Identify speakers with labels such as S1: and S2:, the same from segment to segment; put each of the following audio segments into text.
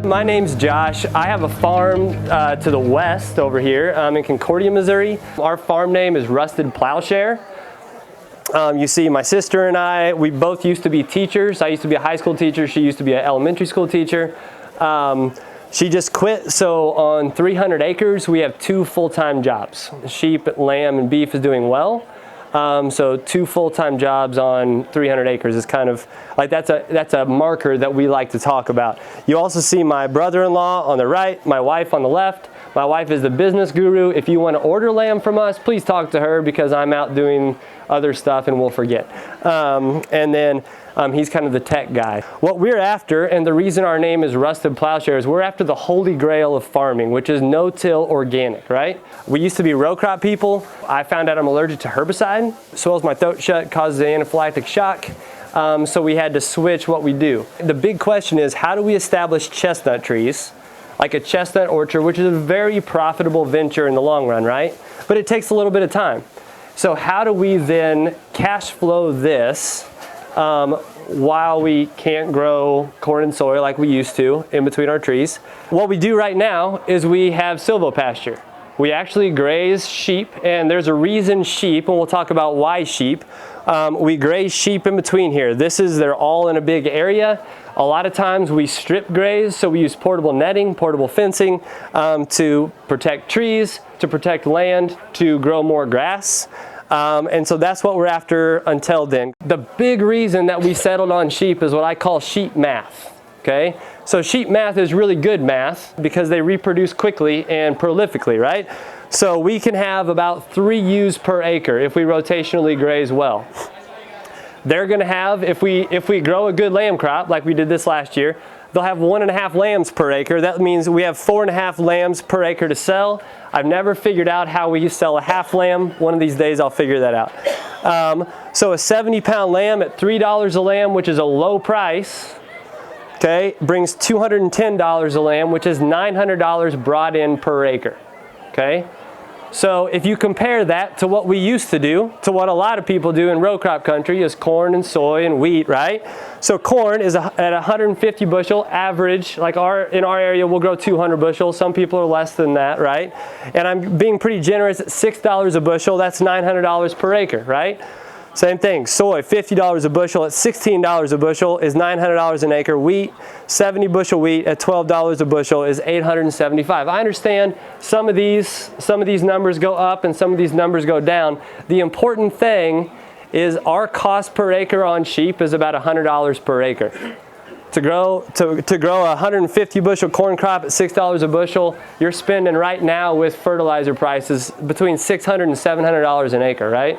S1: My name's Josh. I have a farm to the west over here in Concordia, Missouri. Our farm name is Rusted Plowshare. You see my sister and I, we both used to be teachers. I used to be a high school teacher. She used to be an elementary school teacher. She just quit, so on 300 acres, we have 2 full-time jobs. Sheep, lamb, and beef is doing well. So 2 full-time jobs on 300 acres is kind of like, that's a marker that we like to talk about. You also see my brother-in-law on the right, my wife on the left. My wife is the business guru. If you want to order lamb from us, please talk to her because I'm out doing other stuff and we'll forget. And then he's kind of the tech guy. What we're after, and the reason our name is Rusted Plowshare, is we're after the holy grail of farming, which is no-till organic, right? We used to be row crop people. I found out I'm allergic to herbicide. Swells my throat shut, causes an anaphylactic shock. So we had to switch what we do. The big question is, how do we establish chestnut trees, like a chestnut orchard, which is a very profitable venture in the long run, right? But it takes a little bit of time. So how do we then cash flow this while we can't grow corn and soy like we used to in between our trees? What we do right now is we have silvopasture. We actually graze sheep, and there's a reason sheep, and we'll talk about why sheep. We graze sheep in between here. They're all in a big area. A lot of times we strip graze, so we use portable netting, portable fencing to protect trees, to protect land, to grow more grass. And so that's what we're after until then. The big reason that we settled on sheep is what I call sheep math. Okay? So sheep math is really good math because they reproduce quickly and prolifically, right? So we can have about 3 ewes per acre if we rotationally graze well. They're going to have, if we grow a good lamb crop like we did this last year, they'll have 1.5 lambs per acre. That means we have 4.5 lambs per acre to sell. I've never figured out how we sell a half lamb. One of these days I'll figure that out. So a 70-pound lamb at $3 a lamb, which is a low price, okay, brings $210 a lamb, which is $900 brought in per acre. Okay? So if you compare that to what we used to do, to what a lot of people do in row crop country, is corn and soy and wheat, right? So corn is at 150 bushel average, like in our area we'll grow 200 bushels. Some people are less than that, right? And I'm being pretty generous at $6 a bushel, that's $900 per acre, right? Same thing, soy, $50 a bushel at $16 a bushel is $900 an acre. Wheat, 70 bushel wheat at $12 a bushel is $875. I understand some of these numbers go up and some of these numbers go down. The important thing is our cost per acre on sheep is about $100 per acre. To grow a 150 bushel corn crop at $6 a bushel, you're spending right now with fertilizer prices between $600 and $700 an acre, right?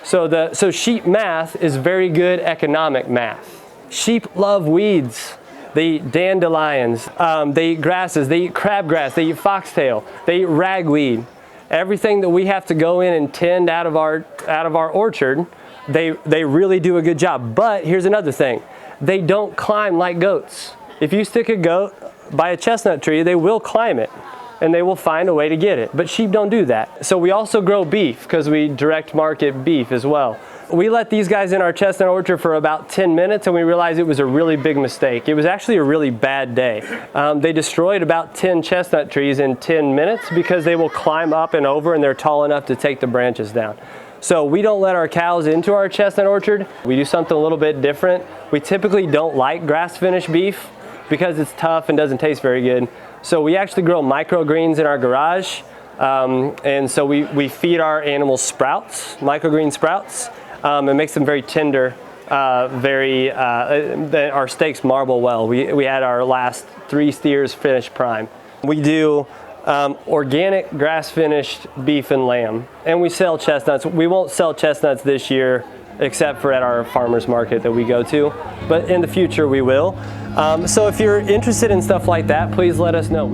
S1: So sheep math is very good economic math. Sheep love weeds. They eat dandelions, they eat grasses, they eat crabgrass, they eat foxtail, they eat ragweed. Everything that we have to go in and tend out of our orchard, they really do a good job. But here's another thing. They don't climb like goats. If you stick a goat by a chestnut tree, they will climb it and they will find a way to get it. But sheep don't do that. So we also grow beef because we direct market beef as well. We let these guys in our chestnut orchard for about 10 minutes and we realized it was a really big mistake. It was actually a really bad day. They destroyed about 10 chestnut trees in 10 minutes because they will climb up and over and they're tall enough to take the branches down. So we don't let our cows into our chestnut orchard. We do something a little bit different. We typically don't like grass-finished beef because it's tough and doesn't taste very good. So we actually grow microgreens in our garage. And so we feed our animals sprouts, microgreen sprouts. It makes them very tender, our steaks marble well. We had our last 3 steers finished prime. We do organic grass-finished beef and lamb, and we sell chestnuts. We won't sell chestnuts this year except for at our farmers market that we go to, but in the future we will. So if you're interested in stuff like that, please let us know.